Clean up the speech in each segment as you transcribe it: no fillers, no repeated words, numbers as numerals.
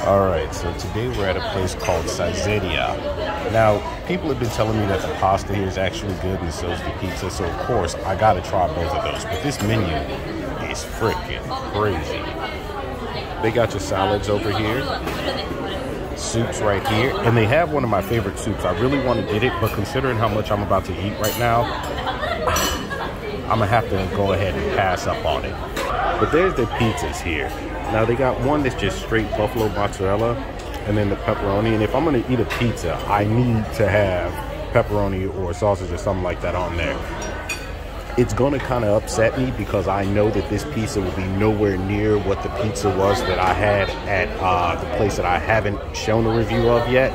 All right, so today we're at a place called Saizeriya. Now, people have been telling me that the pasta here is actually good and so is the pizza, so of course I gotta try both of those. But this menu is freaking crazy. They got your salads over here, soups right here, and they have one of my favorite soups. I really want to get it, but considering how much I'm about to eat right now, I'm gonna have to go ahead and pass up on it. But there's the pizzas here. Now they got one that's just straight buffalo mozzarella and then the pepperoni. And if I'm gonna eat a pizza, I need to have pepperoni or sausage or something like that on there. It's gonna kind of upset me because I know that this pizza will be nowhere near what the pizza was that I had at the place that I haven't shown a review of yet.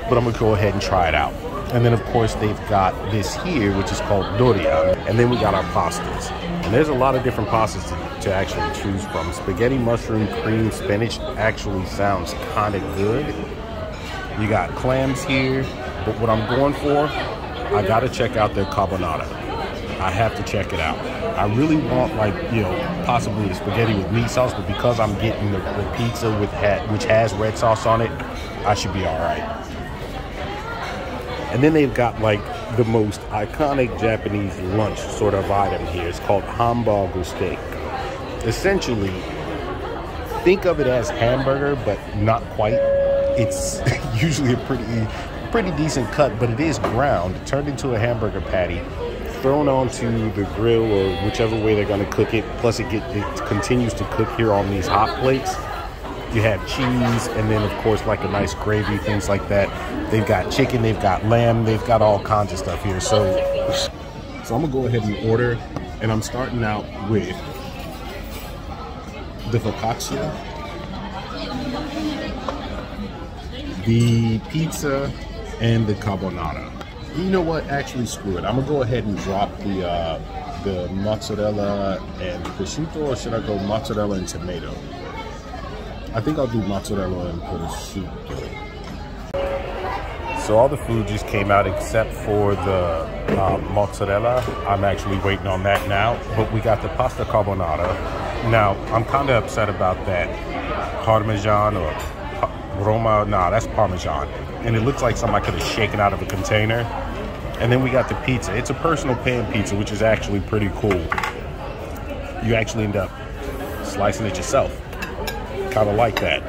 But I'm gonna go ahead and try it out. And then of course they've got this here, which is called durian. And then we got our pastas. And there's a lot of different pastas to actually choose from. Spaghetti, mushroom, cream, spinach actually sounds kind of good. You got clams here, but what I'm going for, I gotta check out their carbonara. I have to check it out. I really want, like, you know, possibly the spaghetti with meat sauce, but because I'm getting the pizza which has red sauce on it, I should be all right. And then they've got like the most iconic Japanese lunch sort of item here. It's called hamburger steak. Essentially, think of it as hamburger, but not quite. It's usually a pretty decent cut, but it is ground, turned into a hamburger patty, thrown onto the grill or whichever way they're going to cook it. Plus it continues to cook here on these hot plates. You have cheese, and then of course like a nice gravy, things like that. They've got chicken, they've got lamb, they've got all kinds of stuff here. So I'm gonna go ahead and order, and I'm starting out with the focaccia, the pizza, and the carbonara. You know what? Actually, screw it. I'm gonna go ahead and drop the mozzarella and prosciutto, or should I go mozzarella and tomato? I think I'll do mozzarella and prosciutto. So all the food just came out except for the mozzarella. I'm actually waiting on that now, but we got the pasta carbonara. Now, I'm kind of upset about that Parmesan or Roma. Nah, that's Parmesan. And it looks like something I could have shaken out of a container. And then we got the pizza. It's a personal pan pizza, which is actually pretty cool. You actually end up slicing it yourself. Kind of like that.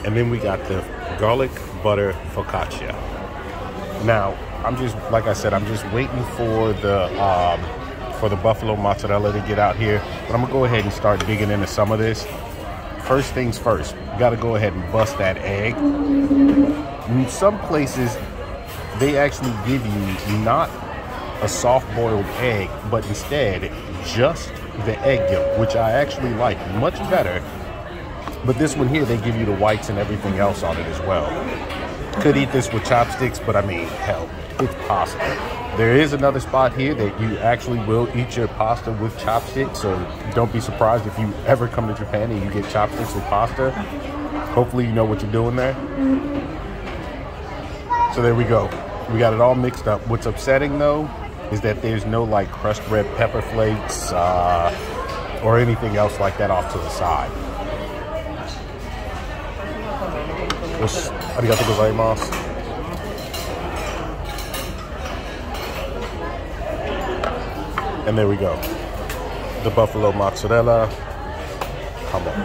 And then we got the garlic butter focaccia. Now, I'm just, like I said, I'm just waiting for the buffalo mozzarella to get out here. But I'm gonna go ahead and start digging into some of this. First things first, you gotta go ahead and bust that egg. In some places, they actually give you not a soft-boiled egg, but instead just the egg yolk, which I actually like much better. But this one here, they give you the whites and everything else on it as well. Could eat this with chopsticks, but I mean, hell, it's pasta. There is another spot here that you actually will eat your pasta with chopsticks, so don't be surprised if you ever come to Japan and you get chopsticks with pasta. Hopefully you know what you're doing there. So there we go. We got it all mixed up. What's upsetting though is that there's no like crushed red pepper flakes or anything else like that off to the side. Arigatou gozaimasu. And there we go. The buffalo mozzarella. Come on.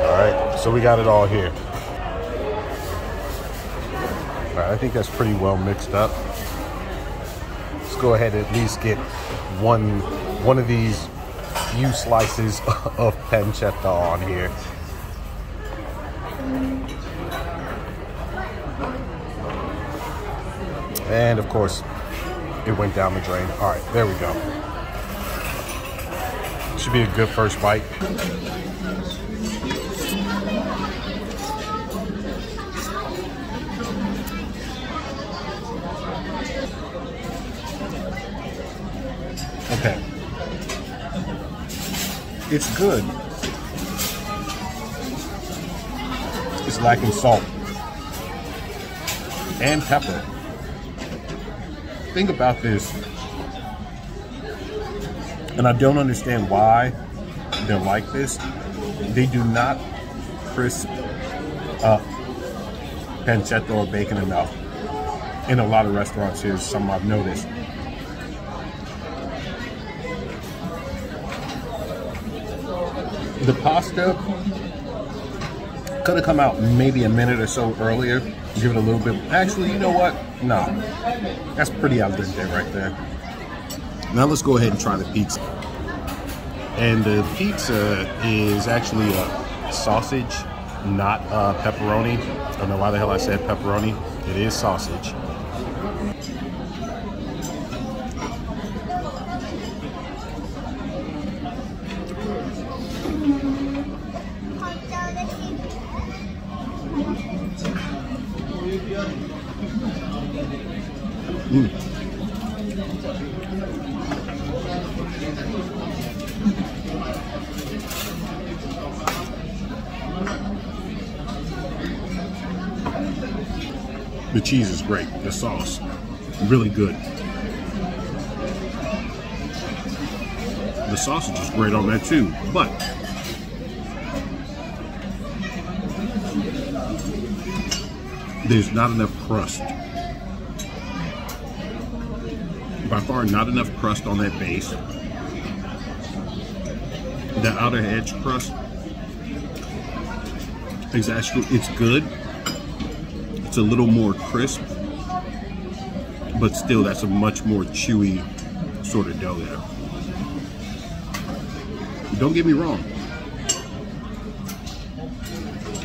All right, so we got it all here. All right, I think that's pretty well mixed up. Let's go ahead and at least get one of these few slices of pancetta on here. And of course, it went down the drain. All right, there we go. Should be a good first bite. Okay. It's good. It's lacking salt and pepper. Think about this, and I don't understand why they're like this. They do not crisp pancetta or bacon enough. In a lot of restaurants, here's something I've noticed. The pasta could have come out maybe a minute or so earlier. Give it a little bit. Actually, you know what? No. That's pretty al dente right there. Now let's go ahead and try the pizza. And the pizza is actually a sausage, not pepperoni. I don't know why the hell I said pepperoni. It is sausage. The cheese is great. The sauce, really good. The sausage is great on that too, but there's not enough crust. By far, not enough crust on that base. The outer edge crust is actually, it's good. It's a little more crisp, but still that's a much more chewy sort of dough there. Don't get me wrong.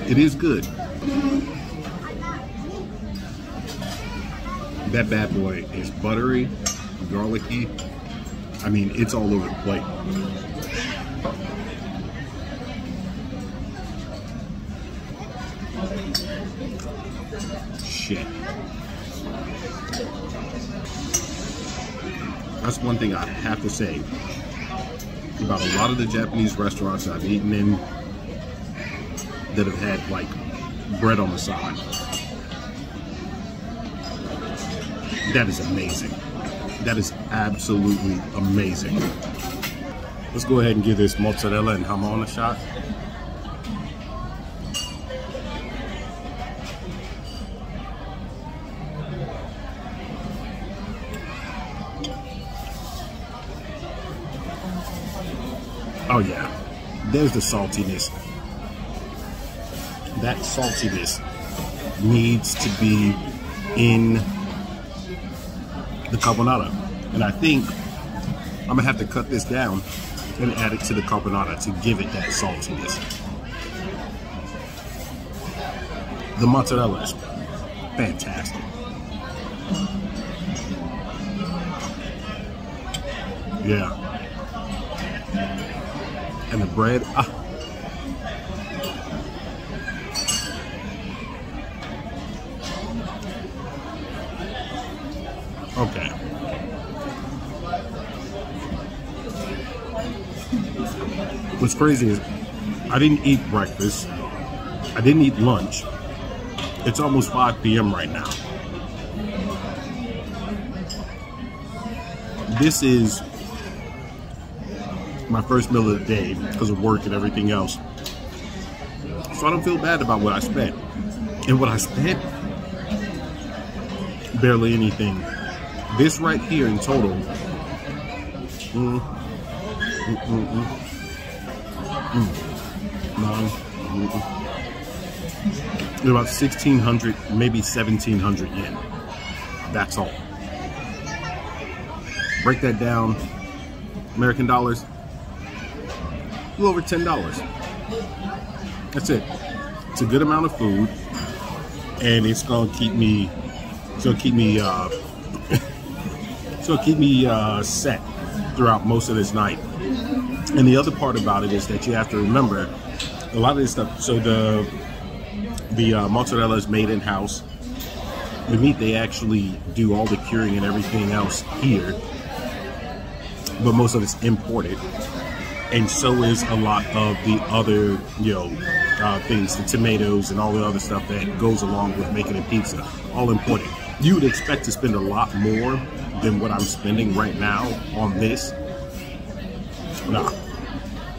It is good. That bad boy is buttery, garlicky. I mean, it's all over the plate. Shit. That's one thing I have to say about a lot of the Japanese restaurants I've eaten in that have had like bread on the side. That is amazing. That is absolutely amazing. Let's go ahead and give this mozzarella and hamon a shot. Oh yeah, there's the saltiness. That saltiness needs to be in the carbonara. And I think I'm gonna have to cut this down and add it to the carbonara to give it that saltiness. The mozzarella is fantastic. Yeah. And the bread, Okay. What's crazy is I didn't eat breakfast. I didn't eat lunch. It's almost 5 p.m. right now. This is my first meal of the day because of work and everything else. So I don't feel bad about what I spent. And what I spent, barely anything. This right here in total, about 1,600, maybe 1,700 yen. That's all. Break that down, American dollars, a little over $10. That's it. It's a good amount of food, and it's gonna keep me. It's gonna keep me. So keep me set throughout most of this night. And the other part about it is that you have to remember a lot of this stuff. So the mozzarella is made in-house. The meat, they actually do all the curing and everything else here, but most of it's imported. And so is a lot of the other, things, the tomatoes and all the other stuff that goes along with making a pizza, all imported. You would expect to spend a lot more than what I'm spending right now on this. Nah,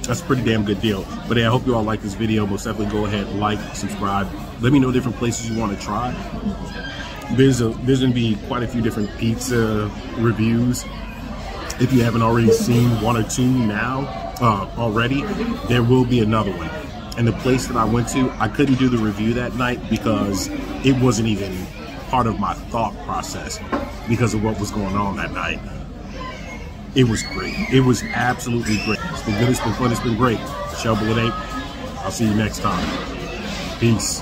That's a pretty damn good deal. But hey, I hope you all like this video. Most definitely go ahead, like, subscribe. Let me know different places you want to try. There's gonna be quite a few different pizza reviews. If you haven't already seen one or two now already, there will be another one. And the place that I went to, I couldn't do the review that night because it wasn't even part of my thought process because of what was going on that night. It was great. It was absolutely great. It's been good, it's been fun, it's been great. Shell Bullet 8. I'll see you next time. Peace.